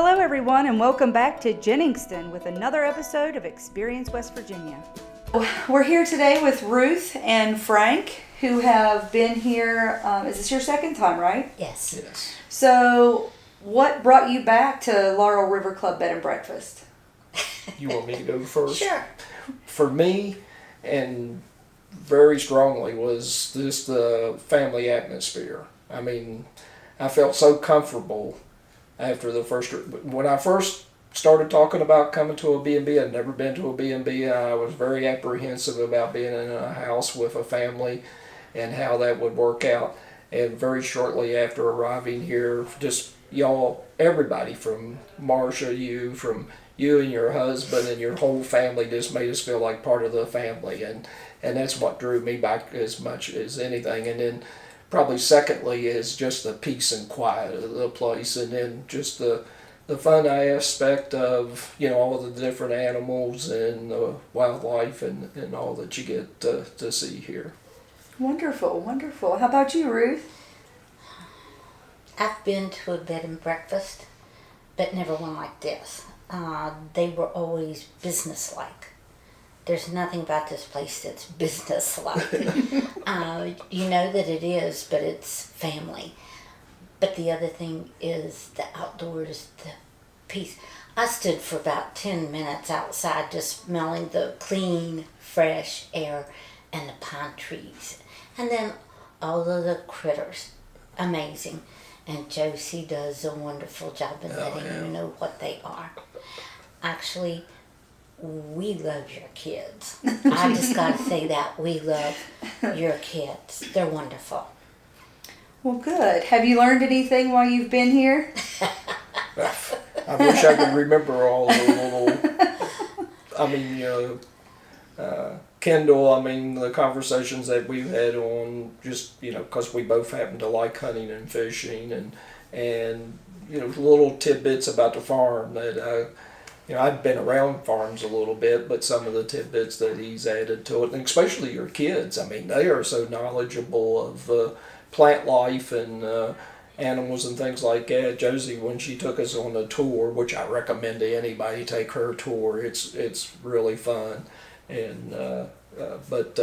Hello everyone and welcome back to Jenningston with another episode of Experience West Virginia. We're here today with Ruth and Frank who have been here, is this your second time, right? Yes. So what brought you back to Laurel River Club Bed and Breakfast? You want me to go first? Sure. For me, and very strongly, was this the family atmosphere. I mean, I felt so comfortable after when I first started talking about coming to a B&B. I'd never been to a B&B. I was very apprehensive about being in a house with a family and how that would work out. And very shortly after arriving here, just y'all, everybody from Marsha, you and your husband and your whole family just made us feel like part of the family. And that's what drew me back as much as anything. And then probably secondly is just the peace and quiet of the place, and then just the fun aspect of, all the different animals and the wildlife and all that you get to see here. Wonderful. How about you, Ruth? I've been to a bed and breakfast, but never one like this. They were always businesslike. There's nothing about this place that's business-like. You know that it is, but it's family. But the other thing is the outdoors, the peace. I stood for about 10 minutes outside just smelling the clean, fresh air and the pine trees. And then all of the critters. Amazing. And Josie does a wonderful job in letting you know what they are. Actually, we love your kids. I just got to say that. We love your kids. They're wonderful. Well, good. Have you learned anything while you've been here? I wish I could remember all the little, Kendall, the conversations that we've had on just, because we both happen to like hunting and fishing and little tidbits about the farm that I've been around farms a little bit, but some of the tidbits that he's added to it, and especially your kids, they are so knowledgeable of plant life and animals and things like that. Josie, when she took us on a tour, which I recommend to anybody, take her tour. It's really fun, and but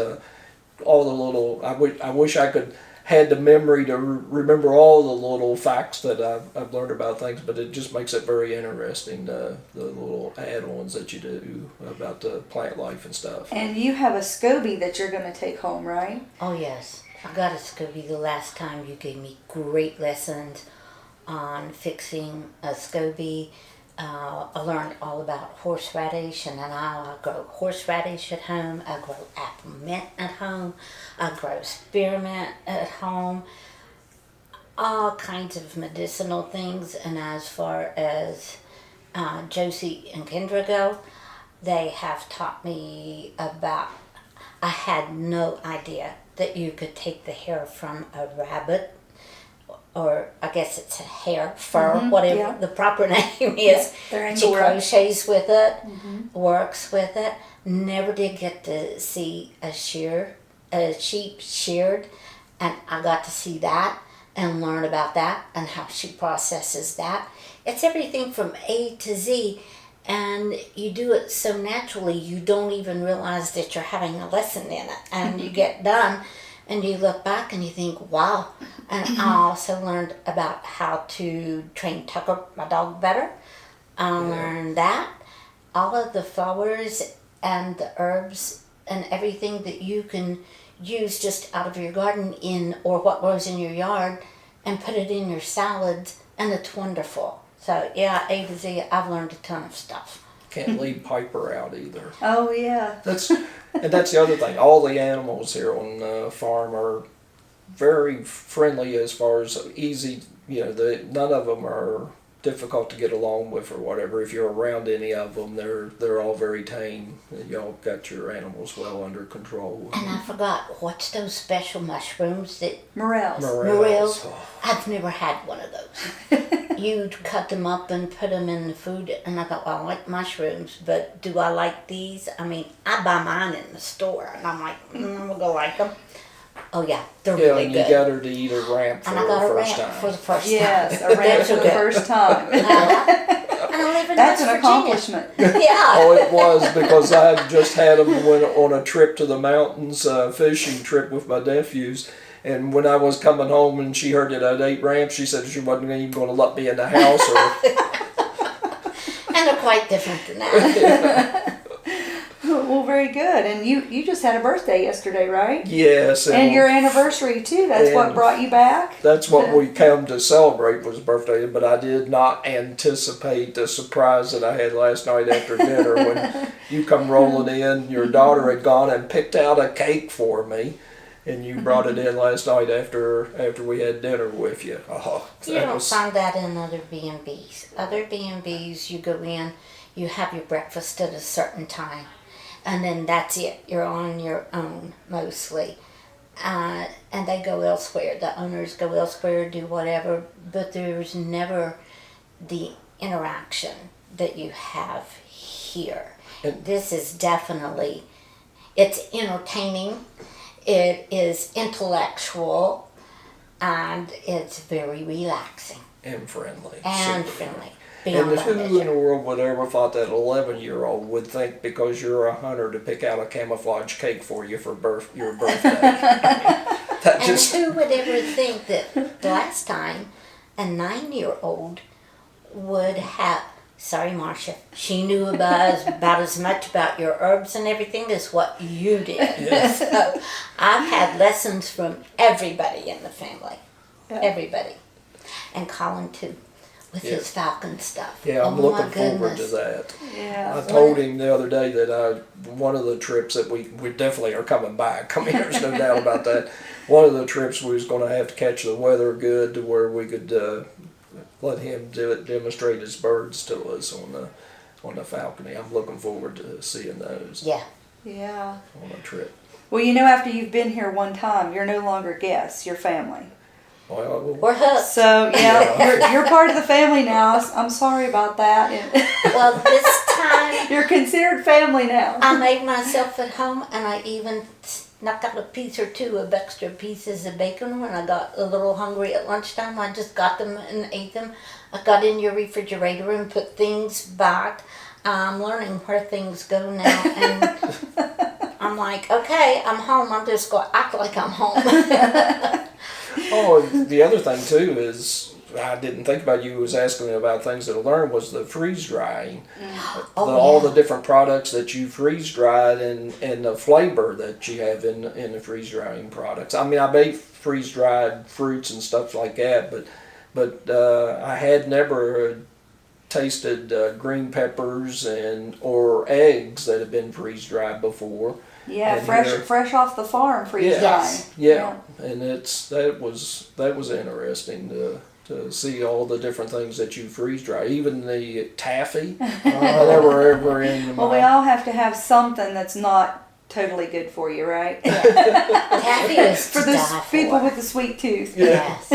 all the little, I wish I could had the memory to remember all the little facts that I've learned about things, but it just makes it very interesting, the little add-ons that you do about the plant life and stuff. And you have a SCOBY that you're going to take home, right? Oh, yes. I got a SCOBY the last time. You gave me great lessons on fixing a SCOBY. I learned all about horseradish, and then I grow horseradish at home. I grow apple mint at home. I grow spearmint at home. All kinds of medicinal things. And as far as Josie and Kendra go, they have taught me about, I had no idea that you could take the hair from a rabbit, or I guess it's a hair, fur, whatever the proper name is. She crochets with it, works with it. Never did get to see a sheep sheared, and I got to see that and learn about that and how she processes that. It's everything from A to Z, and you do it so naturally you don't even realize that you're having a lesson in it, and you get done and you look back and you think, wow. And I also learned about how to train Tucker, my dog, better. I learned that. All of the flowers and the herbs and everything that you can use just out of your garden or what grows in your yard and put it in your salads, and it's wonderful. So yeah, A to Z, I've learned a ton of stuff. Can't leave Piper out either. Oh yeah. That's the other thing. All the animals here on the farm are very friendly as far as easy. None of them are difficult to get along with or whatever. If you're around any of them, they're all very tame. Y'all got your animals well under control. And I forgot, what's those special mushrooms that... Morels. Oh. I've never had one of those. You'd cut them up and put them in the food, and I thought, well, I like mushrooms, but do I like these? I buy mine in the store, and I'm like, we'll go like them. Oh yeah, they're really good. Yeah, and you got her to eat a ramp for the first time. For the first time. Yes, a ramp for the first time. And I live in That's West an Virginia. accomplishment. Yeah. Oh, it was, because I had just had them on a trip to the mountains, fishing trip with my nephews. And when I was coming home and she heard that I'd 8 ramps, she said she wasn't even going to let me in the house. And they're quite different than that. Well, very good. And you just had a birthday yesterday, right? Yes. And your anniversary too. That's what brought you back. That's what we came to celebrate, was birthday. But I did not anticipate the surprise that I had last night after dinner when you come rolling in. Your daughter had gone and picked out a cake for me. And you brought it in last night after we had dinner with you. Oh, You don't find that in other B&Bs. Other B&Bs, you go in, you have your breakfast at a certain time, and then that's it. You're on your own, mostly. And they go elsewhere. The owners go elsewhere, do whatever, but there's never the interaction that you have here. And this is definitely, it's entertaining. It is intellectual, and it's very relaxing and friendly. and Super friendly. And Beyond who in the measure. world would ever thought that 11-year-old would think because you're a hunter to pick out a camouflage cake for you for your birthday? That And just who would ever think that the last time a 9-year-old would have, sorry Marsha, she knew about as much about your herbs and everything as what you did. Yes. So I've had lessons from everybody in the family. Yeah. Everybody. And Colin too, with Yeah. his falcon stuff. Yeah, I'm Oh, looking my forward to goodness. that. Yeah. I told him the other day that one of the trips that we definitely are coming back. I mean, there's no doubt about that. One of the trips we was going to have to catch the weather good to where we could let him demonstrate his birds to us on the falcony. I'm looking forward to seeing those Yeah. Yeah. on a trip. Well, after you've been here one time, you're no longer guests. You're family. Well, We're hooked. So Yeah. you're part of the family now. I'm sorry about that. Well, this time You're considered family now. I made myself at home, and I even snuck out a piece or two of extra pieces of bacon when I got a little hungry at lunchtime. I just got them and ate them. I got in your refrigerator and put things back. I'm learning where things go now, and I'm like, okay, I'm home. I'm just going to act like I'm home. Oh, the other thing too is I didn't think about, you was asking me about things that I learned, was the freeze drying. All the different products that you freeze dried and the flavor that you have in the freeze drying products. I mean, I made freeze dried fruits and stuff like that, but I had never tasted green peppers or eggs that had been freeze dried before. Yeah, And fresh off the farm, freeze Yeah. drying. Yes. Yeah, and that was interesting to see all the different things that you freeze dry, even the taffy. I never ever in Well, we all have to have something that's not totally good for you, right? Taffy is For to the die people for. with the sweet tooth. Yes.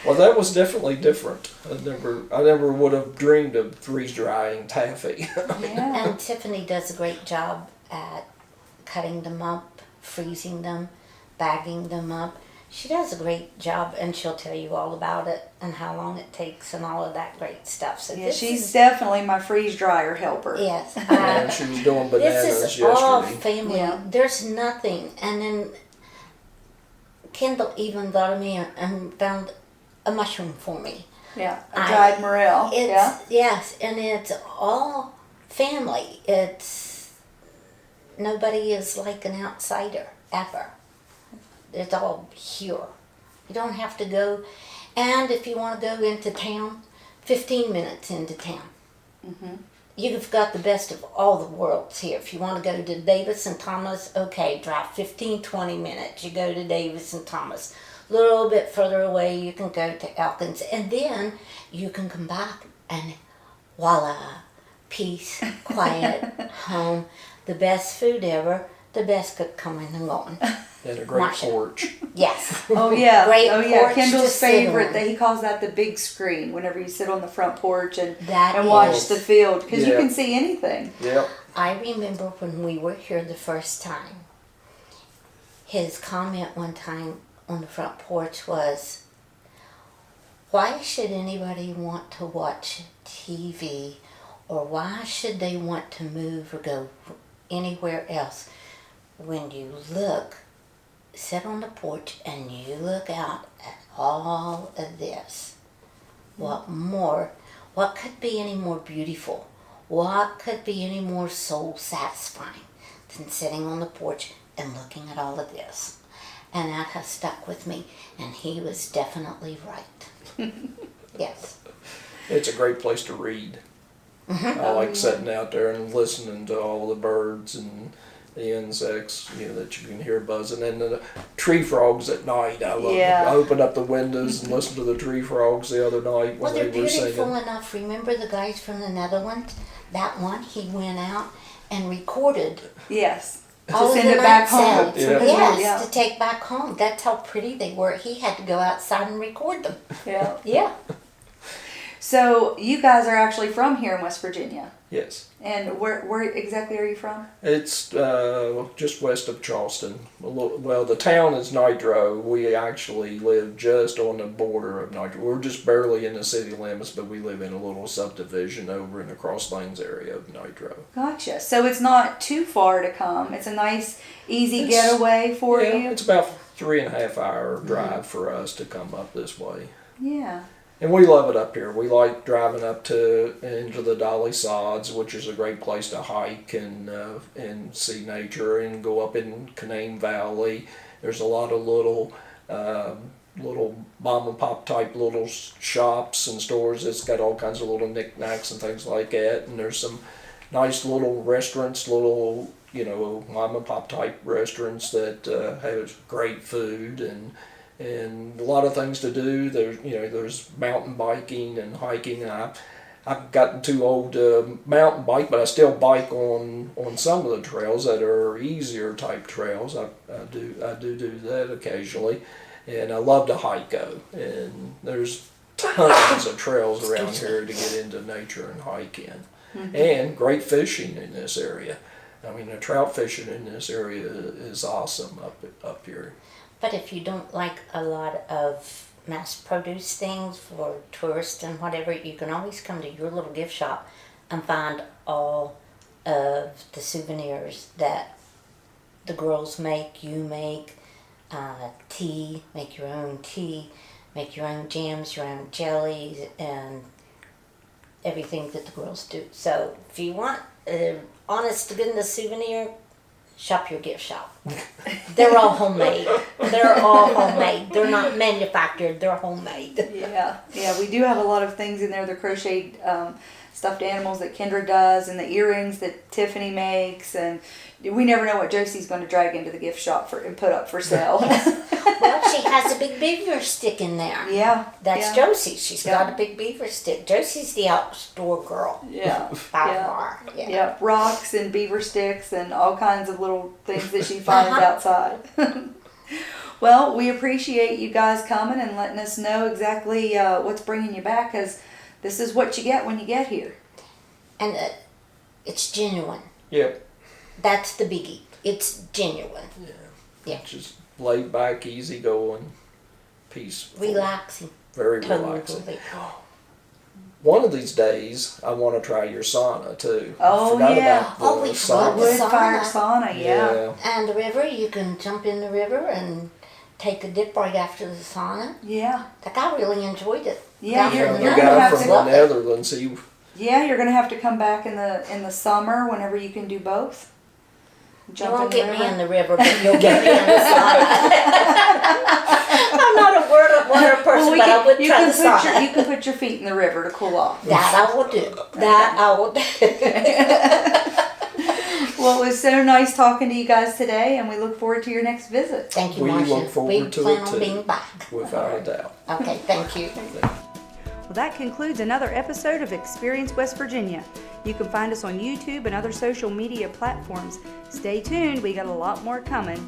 Well, that was definitely different. I never would have dreamed of freeze drying taffy. Yeah. And Tiffany does a great job at cutting them up, freezing them, bagging them up. She does a great job, and she'll tell you all about it and how long it takes and all of that great stuff. So Yeah, this she's is, definitely my freeze dryer helper. yes. And she was doing bananas This is all yesterday. family. Yeah. There's nothing. And then Kendall even thought of me and found a mushroom for me. Yeah, a dried morel. It's, Yeah. yes, and it's all family. It's nobody is like an outsider ever. It's all here. You don't have to go, and if you want to go into town, 15 minutes into town. Mm-hmm. You've got the best of all the worlds here. If you want to go to Davis and Thomas, okay, drive 15, 20 minutes. You go to Davis and Thomas. A little bit further away, you can go to Elkins. And then you can come back and voila, peace, quiet, home, the best food ever, the best cook coming and going. And a great Marsha. porch. Yes. Oh yeah. Great oh yeah. porch Kendall's to sit favorite. on. That he calls that the big screen. Whenever you sit on the front porch and That watch is- the field, because you Yeah. can see anything. Yep. I remember when we were here the first time, his comment one time on the front porch was, why should anybody want to watch TV or why should they want to move or go anywhere else? When you sit on the porch and you look out at all of this, what could be any more beautiful? What could be any more soul satisfying than sitting on the porch and looking at all of this? And that has stuck with me, and he was definitely right. Yes. It's a great place to read. I like sitting out there and listening to all the birds and the insects, that you can hear buzzing, and the tree frogs at night. I love them. I opened up the windows and listened to the tree frogs the other night when they were singing. They're beautiful enough. Remember the guys from the Netherlands? That one, he went out and recorded. Yes. All to of send the it back night home. sounds. Yeah. Yes, to take back home. That's how pretty they were. He had to go outside and record them. Yeah. Yeah. So you guys are actually from here in West Virginia. Yes. And where exactly are you from? It's just west of Charleston. Well, the town is Nitro. We actually live just on the border of Nitro. We're just barely in the city limits, but we live in a little subdivision over in the Cross Lanes area of Nitro. Gotcha. So it's not too far to come. It's a nice, easy getaway for you. It's about 3.5 hour drive for us to come up this way. Yeah. And we love it up here. We like driving up into the Dolly Sods, which is a great place to hike and see nature, and go up in Canaan Valley. There's a lot of little mom and pop type little shops and stores that's got all kinds of little knickknacks and things like that. And there's some nice little restaurants, mom and pop type restaurants that have great food and a lot of things to do. There's mountain biking and hiking. I've gotten too old to mountain bike, but I still bike on some of the trails that are easier type trails. I do that occasionally, and I love to hike and there's tons of trails around here to get into nature and hike in, and great fishing in this area. I mean, the trout fishing in this area is awesome up here. But if you don't like a lot of mass-produced things for tourists and whatever, you can always come to your little gift shop and find all of the souvenirs that the girls make, you make, tea, make your own jams, your own jellies, and everything that the girls do. So if you want an honest-to-goodness souvenir, shop your gift shop. They're all homemade. They're not manufactured. They're homemade. Yeah. We do have a lot of things in there. The crocheted stuffed animals that Kendra does, and the earrings that Tiffany makes, and we never know what Josie's going to drag into the gift shop and put up for sale. Well, she has a big beaver stick in there. Yeah. That's Josie. She's got a big beaver stick. Josie's the outdoor girl. Yeah. By far. Yeah. Rocks and beaver sticks and all kinds of little things that she finds outside. Well, we appreciate you guys coming and letting us know exactly what's bringing you back, because this is what you get when you get here. And it's genuine. Yep. That's the biggie. It's genuine. Yeah. Just laid back, easy going, peaceful. Relaxing. Very totally. relaxing. One of these days, I want to try your sauna too. Oh, Forgot yeah. about the Oh, we forgot the wood-fired sauna, yeah. And the river, you can jump in the river and take a dip right after the sauna. Yeah. Like, I really enjoyed it. Yeah, The you're gonna guy have from to. the Netherlands, he Yeah, you're gonna have to come back in the summer whenever you can do both. You won't get me in the river, but you'll get me in the sauna. I'm not a water person, but I would try the sauna. You can put your feet in the river to cool off. That I will do. That I will do. Well, it was so nice talking to you guys today, and we look forward to your next visit. Thank you, We Marsha. look forward to plan it on too. being back. Without a doubt. Okay, thank you. Well, that concludes another episode of Experience West Virginia. You can find us on YouTube and other social media platforms. Stay tuned, we got a lot more coming.